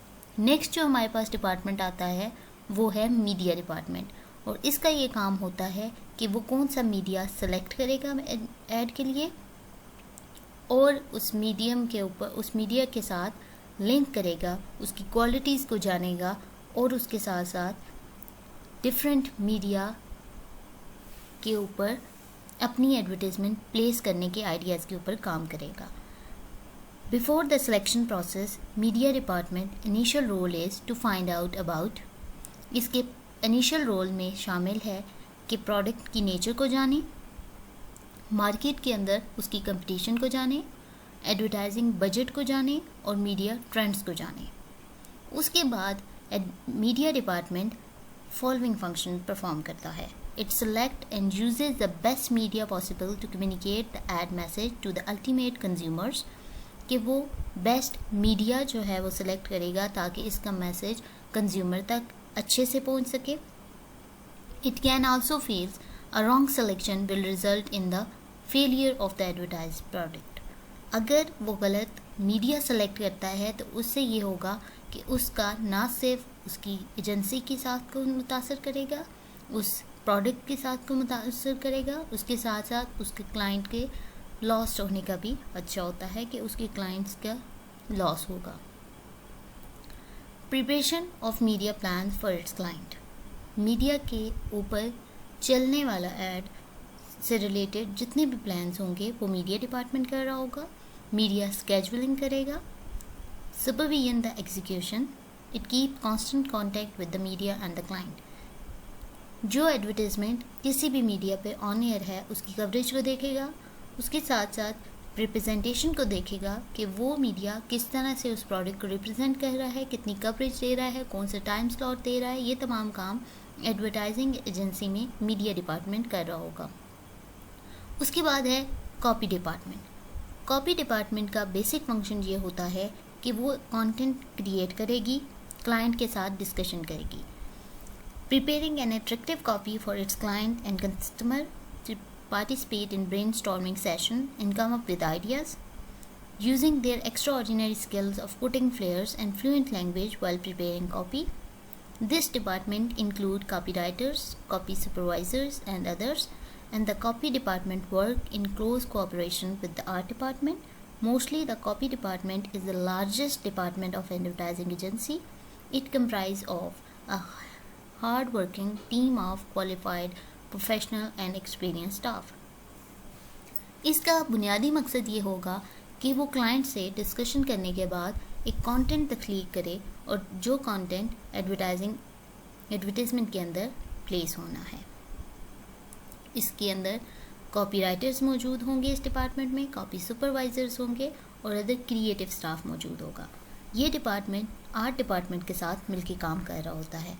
Speaker 1: Next जो हमारे पास department आता है वो है media department, और इसका ये काम होता है कि वो कौन सा मीडिया सेलेक्ट करेगा ऐड के लिए और उस मीडिया के साथ लिंक करेगा, उसकी क्वालिटीज़ को जानेगा और उसके साथ साथ डिफरेंट मीडिया के ऊपर अपनी एडवर्टीज़मेंट प्लेस करने के आइडियाज़ के ऊपर काम करेगा. Before the selection process media department initial role is to find out about. इसके इनिशियल रोल में शामिल है कि प्रोडक्ट की नेचर को जाने, मार्केट के अंदर उसकी कंपटीशन को जाने, एडवर्टाइजिंग बजट को जाने और मीडिया ट्रेंड्स को जाने. उसके बाद media department following function perform करता है. It select and uses the best media possible to communicate the ad message to the ultimate consumers. कि वो बेस्ट मीडिया जो है वो सिलेक्ट करेगा ताकि इसका मैसेज कंज्यूमर तक अच्छे से पहुंच सके. It can also feels a wrong selection will result in the failure of the advertise product. अगर वो गलत मीडिया सेलेक्ट करता है तो उससे ये होगा कि उसका ना सिर्फ उसकी एजेंसी के साथ को मुतासर करेगा, उस प्रोडक्ट के साथ को मुतासर करेगा, उसके साथ साथ उसके क्लाइंट के लॉस होने का भी अच्छा होता है कि उसके क्लाइंट्स का लॉस होगा. Preparation of media plan for its client. Media के ऊपर चलने वाला एड से रिलेटेड जितने भी प्लान्स होंगे वो मीडिया डिपार्टमेंट कर रहा होगा. मीडिया स्केजुलिंग करेगा, supervision the execution. It keep constant contact with the media and the client. जो एडवर्टीज़मेंट किसी भी मीडिया पे ऑन एयर है उसकी कवरेज को देखेगा, उसके साथ साथ रिप्रेजेंटेशन को देखेगा कि वो मीडिया किस तरह से उस प्रोडक्ट को रिप्रेजेंट कर रहा है, कितनी कवरेज दे रहा है, कौन सा टाइम स्लॉट दे रहा है. ये तमाम काम एडवर्टाइजिंग एजेंसी में मीडिया डिपार्टमेंट कर रहा होगा. उसके बाद है कॉपी डिपार्टमेंट. कॉपी डिपार्टमेंट का बेसिक फंक्शन ये होता है कि वो कंटेंट क्रिएट करेगी, क्लाइंट के साथ डिस्कशन करेगी. Preparing an attractive copy for its client and customer to participate in brainstorming session and come up with ideas. Using their extraordinary skills of putting flairs and fluent language while preparing copy. This department include copywriters, copy supervisors and others, and the copy department work in close cooperation with the art department. Mostly the copy department is the largest department of advertising agency. It comprises of a hard working team of qualified professional and experienced staff. इसका बुनियादी मकसद ये होगा कि वो client से discussion करने के बाद एक कंटेंट तख्लीक करे और जो कंटेंट एडवर्टाइजमेंट के अंदर प्लेस होना है। इसके अंदर कॉपी राइटर्स मौजूद होंगे, इस डिपार्टमेंट में कॉपी सुपरवाइजर्स होंगे और अदर क्रिएटिव स्टाफ मौजूद होगा। ये डिपार्टमेंट आर्ट डिपार्टमेंट के साथ मिलकर काम कर रहा होता है।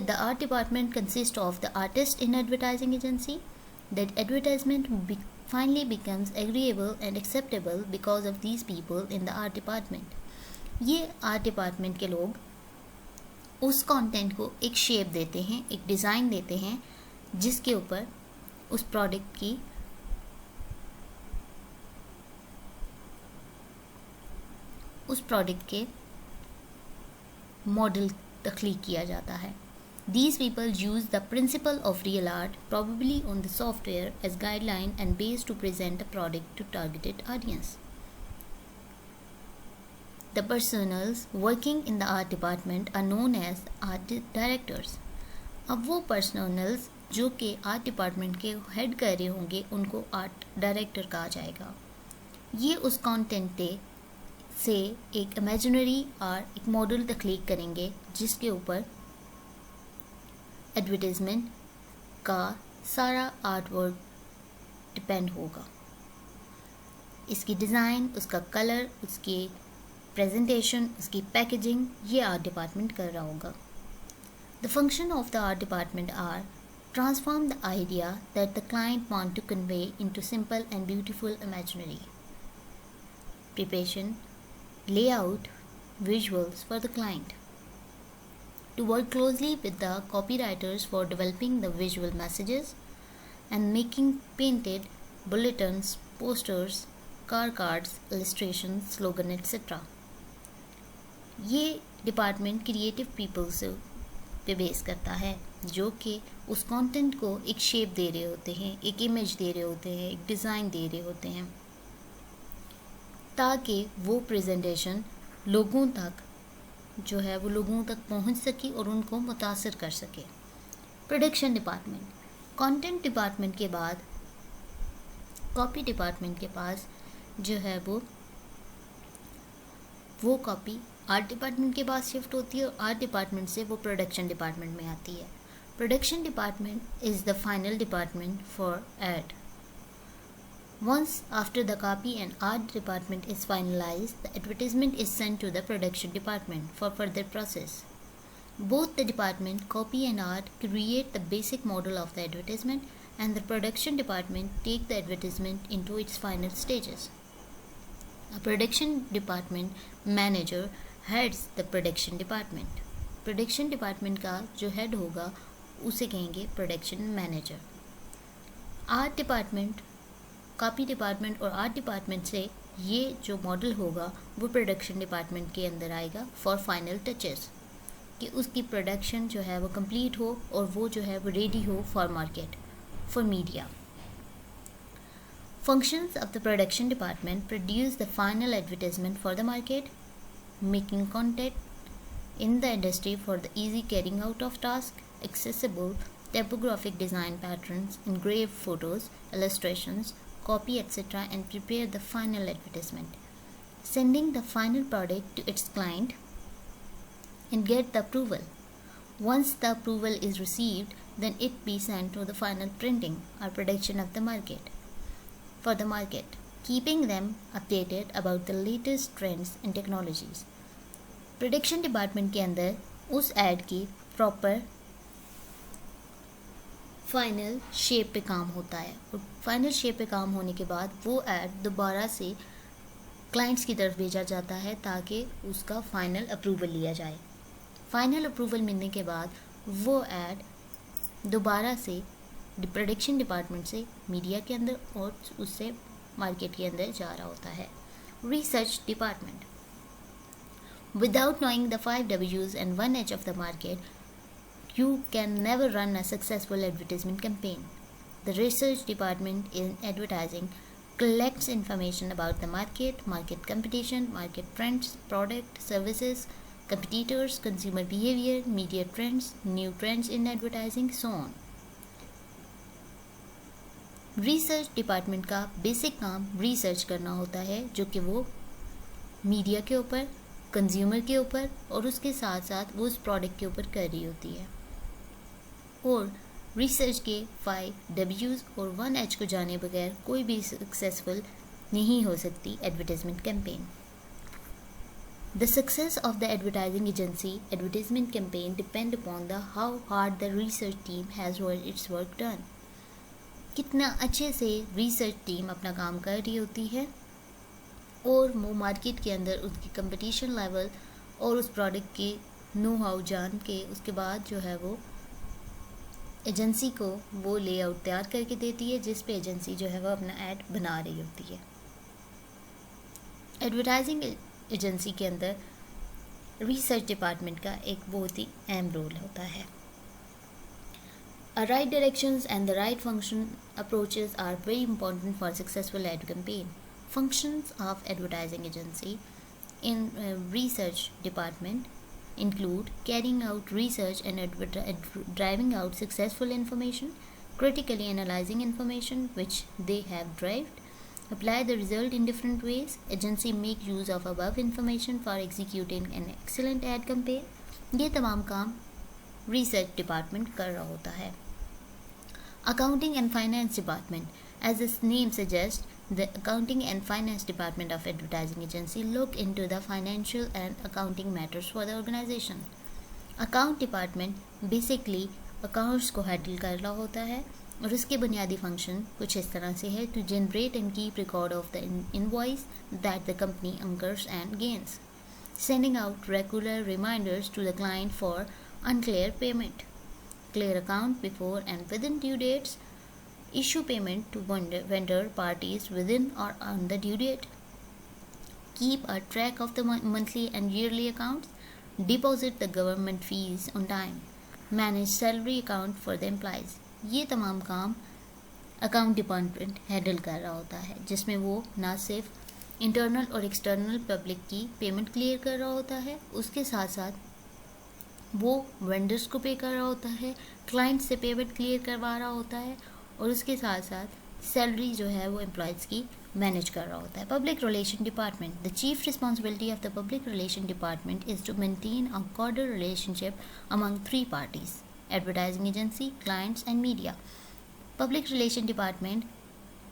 Speaker 1: The art department consists of the artist in advertising agency. That advertisement finally becomes agreeable and acceptable because of these people in the art department. ये आर्ट डिपार्टमेंट के लोग उस कंटेंट को एक शेप देते हैं, एक डिज़ाइन देते हैं जिसके ऊपर उस प्रोडक्ट के मॉडल तख्लीक किया जाता है। These people use the principle of real art, probably on the software, as guideline and base to present a product to targeted audience. The personals working in the art department are known as art directors. अब वो personals जो कि art department के head कर रहे होंगे उनको art director कहा जाएगा। ये उस कंटेंट से एक इमेजिनरी और एक मॉडल तख्लीक करेंगे जिसके ऊपर एडवर्टाइजमेंट का सारा आर्ट वर्क डिपेंड होगा। इसकी डिज़ाइन, उसका कलर, उसकी प्रेजेंटेशन, उसकी पैकेजिंग ये आर्ट डिपार्टमेंट कर रहा होगा। The function of the art department are transform the idea that the client want to convey into simple and beautiful imaginary. Preparation, layout, visuals for the client. To work closely with the copywriters for developing the visual messages and making painted bulletins, posters, car cards, illustrations, slogan, etc. ये department creative people से पे base करता है जो कि उस content को एक शेप दे रहे होते हैं, एक इमेज दे रहे होते हैं, एक डिज़ाइन दे रहे होते हैं ताकि वो प्रेजेंटेशन लोगों तक जो है वो लोगों तक पहुंच सके और उनको मुतासर कर सके। प्रोडक्शन डिपार्टमेंट, कंटेंट डिपार्टमेंट के बाद कॉपी डिपार्टमेंट के पास जो है वो कॉपी आर्ट डिपार्टमेंट के पास शिफ्ट होती है और आर्ट डिपार्टमेंट से वो प्रोडक्शन डिपार्टमेंट में आती है। Production department is the final department for ad. Once after the copy and art department is finalized, the advertisement is sent to the production department for further process. Both the department, copy and art, create the basic model of the advertisement and the production department take the advertisement into its final stages. A production department manager heads the production department. Production department का जो head होगा उसे कहेंगे production manager. Art department, copy department और art department से ये जो model होगा वो प्रोडक्शन डिपार्टमेंट के अंदर आएगा फॉर फाइनल टचेस कि उसकी प्रोडक्शन जो है वो कंप्लीट हो और वो जो है वो रेडी हो for market, for media. Functions of the production department produce the final advertisement for the market, making content in the industry for the easy carrying out of task, accessible typographic design patterns, engraved photos, illustrations, copy, etc., and prepare the final advertisement, sending the final product to its client and get the approval. Once the approval is received, then it be sent to the final printing or production of the market for the market, keeping them updated about the latest trends and technologies. Production department के अंदर उस ad की proper final shape पे काम होता है और final shape पे काम होने के बाद वो ऐड दोबारा से क्लाइंट्स की तरफ भेजा जाता है ताकि उसका फाइनल अप्रूवल लिया जाए। फाइनल अप्रूवल मिलने के बाद वो ऐड दोबारा से प्रोडक्शन डिपार्टमेंट से मीडिया के अंदर और उससे मार्केट के अंदर जा रहा होता है। Research department, without knowing the 5 W's and 1 H of the market, you can never run a successful advertisement campaign. The research department in advertising collects information about the market, market competition, market trends, product, services, competitors, consumer behavior, media trends, new trends in advertising, so on. Research department का basic काम research करना होता है, जो कि वो media के ऊपर, कंज्यूमर के ऊपर और उसके साथ साथ वो उस प्रोडक्ट के ऊपर कर रही होती है। और रिसर्च के 5 W's और 1 H को जाने बगैर कोई भी सक्सेसफुल नहीं हो सकती advertisement campaign. The success of the advertising agency advertisement campaign depend upon the how hard the research team has its work done. कितना अच्छे से रिसर्च टीम अपना काम कर रही होती है और वो मार्केट के अंदर उसकी कंपटीशन लेवल और उस प्रोडक्ट के नो हाउ जान के उसके बाद जो है वो एजेंसी को वो लेआउट तैयार करके देती है, जिस पे एजेंसी जो है वो अपना ऐड बना रही होती है। एडवर्टाइजिंग एजेंसी के अंदर रिसर्च डिपार्टमेंट का एक बहुत ही अहम रोल होता है। A right directions and the right function approaches are very important for successful ad campaign. Functions of advertising agency in research department include carrying out research and driving out successful information, critically analyzing information which they have derived, apply the result in different ways. Agency make use of above information for executing an excellent ad campaign. ये तमाम काम research department कर रहा होता है। Accounting and Finance Department. As its name suggests, the Accounting and Finance Department of Advertising Agency look into the financial and accounting matters for the organization. Account Department basically accounts को handle कर रहा होता है और उसके बुनियादी function कुछ इस तरह से है: to generate and keep record of the invoice that the company incurs and gains, sending out regular reminders to the client for unclear payment, clear account before and within due dates, issue payment to vendor parties within or on the due date, keep a track of the monthly and yearly accounts, deposit the government fees on time, manage salary account for the employees. ये तमाम काम account department handle कर रहा होता है, जिसमें वो ना सिर्फ इंटरनल और एक्सटर्नल पब्लिक की पेमेंट क्लियर कर रहा होता है, उसके साथ साथ वो वेंडर्स को पे कर रहा होता है, क्लाइंट से पेमेंट क्लियर करवा रहा होता है और उसके साथ साथ सैलरी जो है वो एम्प्लॉयज़ की मैनेज कर रहा होता है। Public relation department. The chief responsibility of the public relation department is to maintain a cordial relationship among 3 parties: advertising agency, clients and media. Public relation department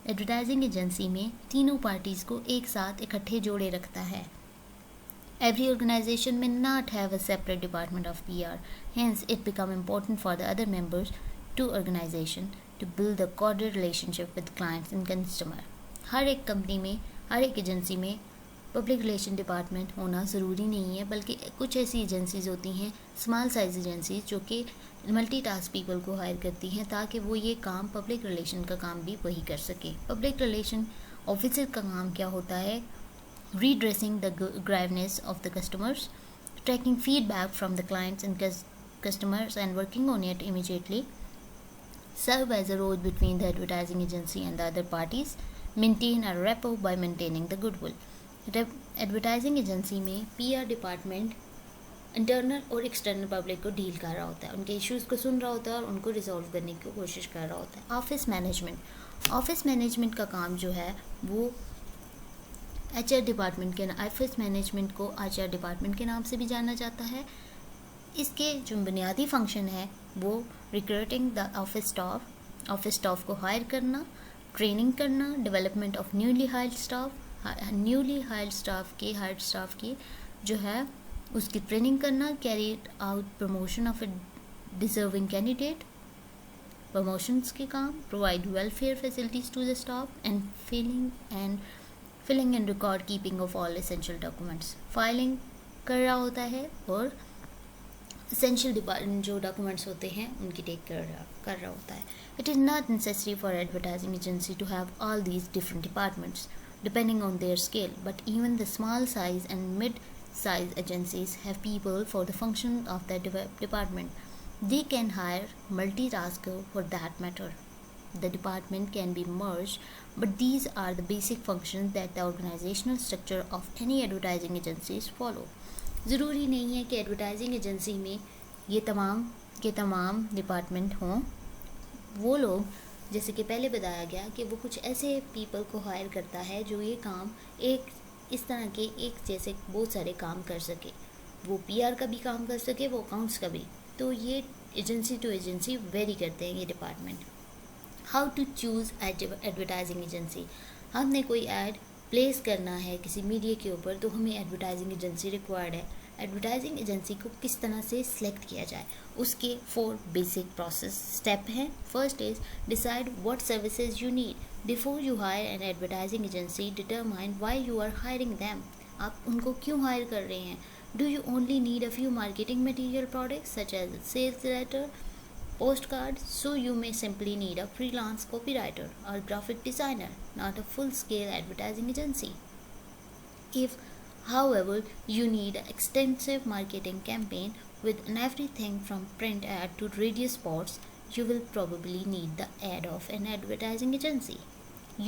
Speaker 1: advertising agency में तीनों parties को एक साथ इकट्ठे जोड़े रखता है। Every organization may not have a separate department of PR, hence it become important for the other members to organization to build a cordial relationship with clients and customer. हर एक कंपनी में, हर एक एजेंसी में public relation department होना ज़रूरी नहीं है, बल्कि कुछ ऐसी एजेंसीज होती हैं, स्मॉल साइज एजेंसीज, जो कि मल्टीटास्क पीपल को हायर करती हैं ताकि वो ये काम पब्लिक रिलेशन का काम भी वही कर सके। पब्लिक रिलेशन ऑफिसर का काम क्या होता है? Redressing the grievances of the customers, tracking feedback from the clients and customers and working on it immediately, serve as a road between the advertising agency and the other parties, maintain a rapport by maintaining the goodwill. Advertising agency में PR department internal और external public को deal कर रहा होता है, उनके issues को सुन रहा होता है और उनको रिजॉल्व करने की कोशिश कर रहा होता है। Office management. ऑफिस मैनेजमेंट का काम जो है वो HR डिपार्टमेंट के ऑफिस मैनेजमेंट को HR डिपार्टमेंट के नाम से भी जाना जाता है। इसके जो बुनियादी फंक्शन है वो रिक्रूटिंग द ऑफिस स्टाफ को हायर करना, ट्रेनिंग करना, development of newly hired staff की जो है उसकी ट्रेनिंग करना, carry out promotion of a deserving candidate, promotions के काम, provide welfare facilities to the staff and filling and record keeping of all essential documents. Filing कर रहा होता है और एसेंशियल जो डॉक्यूमेंट्स होते हैं उनकी टेक कर रहा होता है. It is not necessary for advertising agency to have all these different departments depending on their scale, but even the small size and mid size agencies have people for the function of that department. They can hire multitasker for that matter. The department can be merged, but these are the basic functions that the organizational structure of any advertising agencies follow. ज़रूरी नहीं है कि advertising agency में ये तमाम के तमाम department हों। वो लोग, जैसे कि पहले बताया गया, कि वो कुछ ऐसे पीपल को हायर करता है जो ये काम एक इस तरह के एक जैसे बहुत सारे काम कर सके। वो पीआर का भी काम कर सके, वो अकाउंट्स का भी। तो ये एजेंसी टू एजेंसी वेरी करते हैं ये department. How to choose advertising agency. हमने कोई ऐड प्लेस करना है किसी मीडिया के ऊपर, तो हमें एडवर्टाइजिंग एजेंसी रिक्वायर्ड है। एडवर्टाइजिंग एजेंसी को किस तरह से सिलेक्ट किया जाए, उसके 4 बेसिक प्रोसेस स्टेप हैं। First is decide what services you need before you hire an advertising agency. Determine why you are hiring them. आप उनको क्यों हायर कर रहे हैं। Do you only need a few marketing material products such as sales letter, postcards, so you may simply need a freelance copywriter or graphic designer, not a full-scale advertising agency. If, however, you need an extensive marketing campaign with everything from print ad to radio spots, you will probably need the aid of an advertising agency.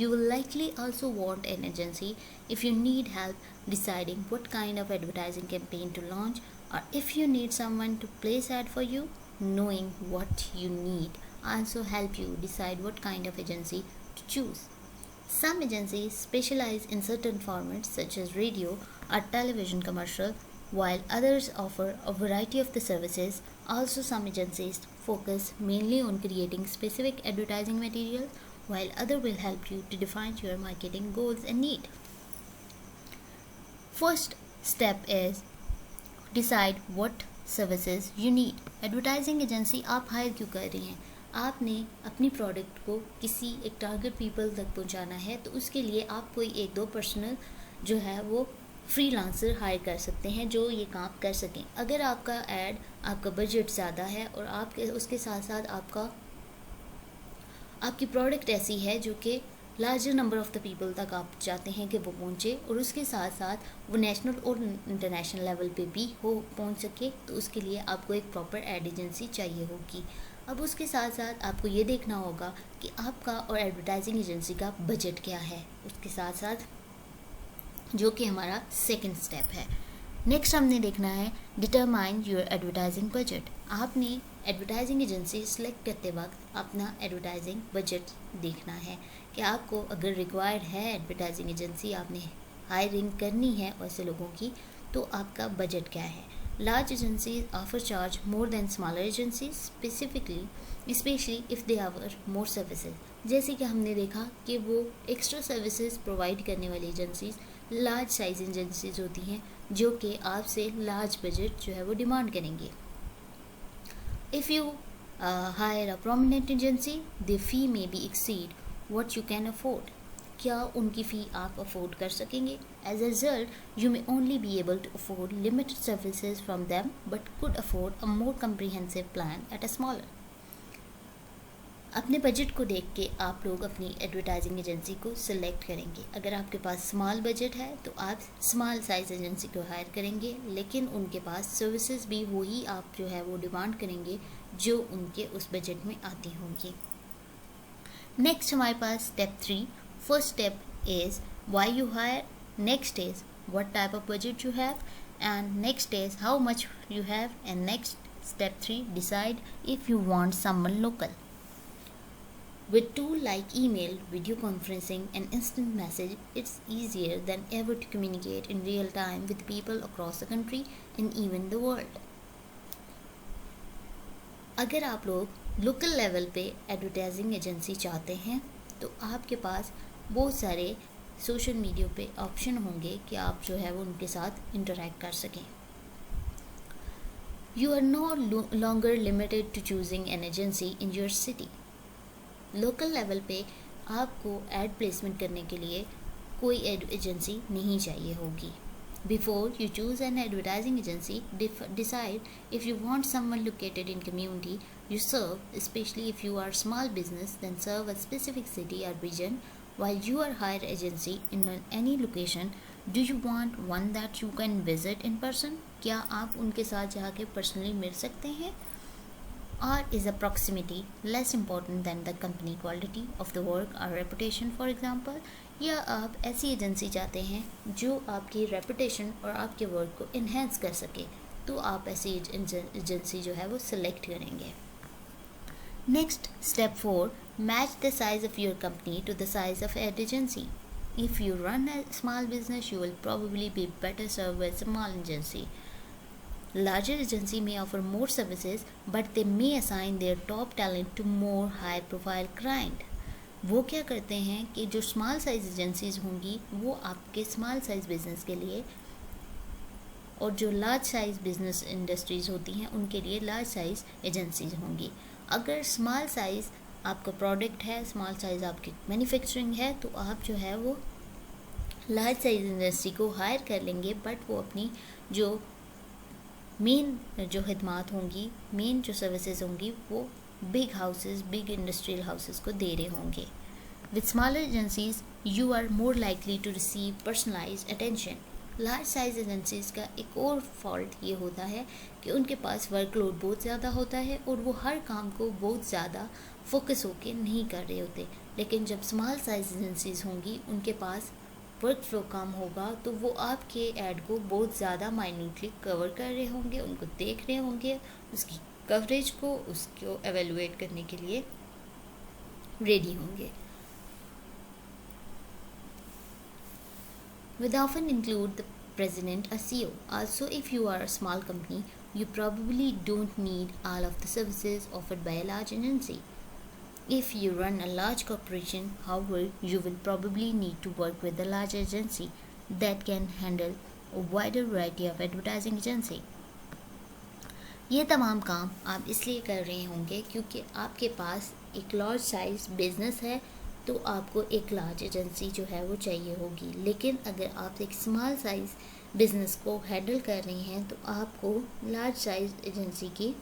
Speaker 1: You will likely also want an agency if you need help deciding what kind of advertising campaign to launch, or if you need someone to place ad for you. Knowing what you need also help you decide what kind of agency to choose. Some agencies specialize in certain formats such as radio or television commercial, while others offer a variety of the services. Also, some agencies focus mainly on creating specific advertising material, while others will help you to define your marketing goals and need. First step is decide what services you need. Advertising agency आप higher क्यों कर रही हैं। आपने अपनी product को किसी एक टारगेट पीपल तक पहुंचाना है, तो उसके लिए आप कोई 1-2 पर्सनल जो है वो फ्रीलांसर हायर कर सकते हैं जो ये काम कर सकें। अगर आपका ऐड, आपका बजट ज़्यादा है और आपके उसके साथ साथ आपकी प्रोडक्ट ऐसी है जो कि larger number of the people तक आप चाहते हैं कि वो पहुँचे, और उसके साथ साथ वो नेशनल और इंटरनेशनल लेवल पे भी हो पहुँच सके, तो उसके लिए आपको एक प्रॉपर एड एजेंसी चाहिए होगी। अब उसके साथ साथ आपको ये देखना होगा कि आपका और एडवर्टाइजिंग एजेंसी का बजट क्या है, उसके साथ साथ जो कि हमारा सेकंड स्टेप है। नेक्स्ट हमने देखना है डिटरमाइन योर एडवर्टाइजिंग बजट। आपने एडवर्टाइजिंग एजेंसी सेलेक्ट करते वक्त अपना एडवर्टाइजिंग बजट देखना है कि आपको अगर रिक्वायर्ड है एडवर्टाइजिंग एजेंसी, आपने हायरिंग करनी है ऐसे लोगों की, तो आपका बजट क्या है। Large agencies offer charge more than smaller agencies specially if they offer more services. जैसे कि हमने देखा कि वो एक्स्ट्रा सर्विसेज प्रोवाइड करने वाली एजेंसीज लार्ज साइज एजेंसीज होती हैं जो कि आपसे लार्ज बजट जो है वो डिमांड करेंगे। If you hire a prominent agency, the fee may be exceed what you can afford. क्या उनकी फ़ी आप अफोर्ड कर सकेंगे। As a result, you may only be able to afford limited services from them, but could afford a more comprehensive plan at a smaller. अपने budget को देख के आप लोग अपनी एडवर्टाइजिंग एजेंसी को सिलेक्ट करेंगे। अगर आपके पास स्मॉल बजट है तो आप स्मॉल साइज एजेंसी को हायर करेंगे, लेकिन उनके पास सर्विसेज भी वही आप जो है वो डिमांड करेंगे जो उनके उस बजट में आती होंगी। नेक्स्ट हमारे पास step 3। First step is why you hire, next is what type of budget you have, and next is how much you have, and next step 3 decide if you want someone local. With tools like email, video conferencing, and instant message, it's easier than ever to communicate in real time with people across the country and even the world. अगर आप लोग local level पे advertising agency चाहते हैं तो आपके पास बहुत सारे सोशल मीडिया पे ऑप्शन होंगे कि आप जो है वो उनके साथ इंटरेक्ट कर सकें। You are no longer limited to choosing an agency in your city. Local level पे आपको एड प्लेसमेंट करने के लिए कोई एड एजेंसी नहीं चाहिए होगी। Before you choose N advertising agency, decide if you want someone located in community you serve, especially if you are small business, then serve a specific city or region. While you are hire agency in any location, do you want one that you can visit in person? क्या आप उनके साथ जाके personally मिल सकते हैं? or is a proximity less important than the company quality of the work or reputation for example, या आप ऐसी एजेंसी चाहते हैं जो आपकी रेपुटेशन और आपके वर्क को इन्हेंस कर सके, तो आप ऐसी एजेंसी जो है वो सिलेक्ट करेंगे. Next step 4, match the size of your company to the size of ad agency. If you run a small business, you will probably be better served with a small agency. Larger agency may offer more services, but they may assign their top talent to more high-profile client. वो क्या करते हैं कि जो small size agencies होंगी वो आपके small size business के लिए, और जो लार्ज साइज बिजनेस इंडस्ट्रीज होती हैं उनके लिए लार्ज साइज एजेंसीज होंगी. अगर स्मॉल साइज आपका प्रोडक्ट है, स्मॉल साइज आपकी मैन्युफैक्चरिंग है, तो आप जो है वो लार्ज साइज इंडस्ट्री को हायर कर लेंगे, बट वो अपनी जो मेन जो खिदमात होंगी, मेन जो सर्विसेज होंगी, वो big houses, big industrial houses को दे रहे होंगे. With smaller agencies you are more likely to receive personalised attention. Large size agencies का एक और फॉल्ट ये होता है कि उनके पास वर्कलोड बहुत ज़्यादा होता है और वो हर काम को बहुत ज़्यादा फोकस होके नहीं कर रहे होते. लेकिन जब स्मॉल साइज एजेंसीज होंगी उनके पास वर्क फ्लो कम होगा, तो वो आपके ऐड को बहुत ज़्यादा माइन्यूटली कवर कर रहे होंगे, उनको देख रहे होंगे, उसकी कवरेज को, उसको एवेलुएट करने के लिए रेडी होंगे. Would often include the president or CEO. Also, if you are a small company, you probably don't need all of the services offered by a large agency. If you run a large corporation, however, you will probably need to work with a large agency that can handle a wider variety of advertising agency. ये तमाम काम आप इसलिए कर रहे होंगे क्योंकि आपके पास एक लार्ज साइज बिजनेस है, तो आपको एक लार्ज एजेंसी जो है वो चाहिए होगी. लेकिन अगर आप एक स्मॉल साइज बिजनेस को हैंडल कर रहे हैं तो आपको लार्ज साइज एजेंसी की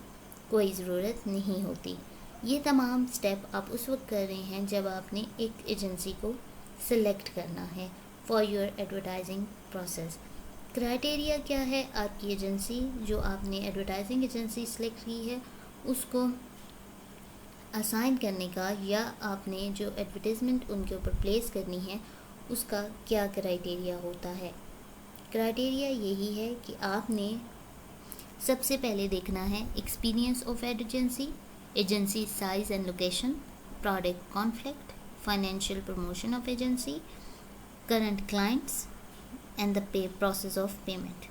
Speaker 1: कोई ज़रूरत नहीं होती. ये तमाम स्टेप आप उस वक्त कर रहे हैं जब आपने एक एजेंसी को सिलेक्ट करना है for your advertising process. Criteria क्या है आपकी एजेंसी, जो आपने एडवर्टाइजिंग एजेंसी सिलेक्ट की है उसको असाइन करने का, या आपने जो एडवर्टाइजमेंट उनके ऊपर प्लेस करनी है उसका क्या क्राइटेरिया होता है. क्राइटेरिया यही है कि आपने सबसे पहले देखना है experience of ad agency, agency size and location, product conflict, financial promotion of agency, current clients and the pay process of payment.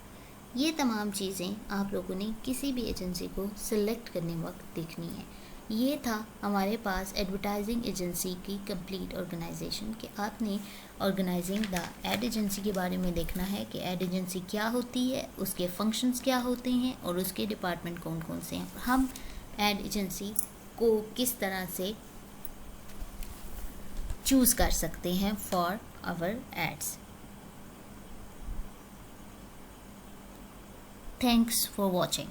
Speaker 1: ये तमाम चीज़ें आप लोगों ने किसी भी एजेंसी को सिलेक्ट करने वक्त देखनी है. ये था हमारे पास एडवर्टाइजिंग एजेंसी की कंप्लीट ऑर्गेनाइजेशन कि आपने ऑर्गेनाइजिंग द एड एजेंसी के बारे में देखना है कि एड एजेंसी क्या होती है, उसके फंक्शंस क्या होते हैं और उसके डिपार्टमेंट कौन कौन से हैं. हम एड एजेंसी को किस तरह से चूज़ कर सकते हैं for our ads. Thanks for watching.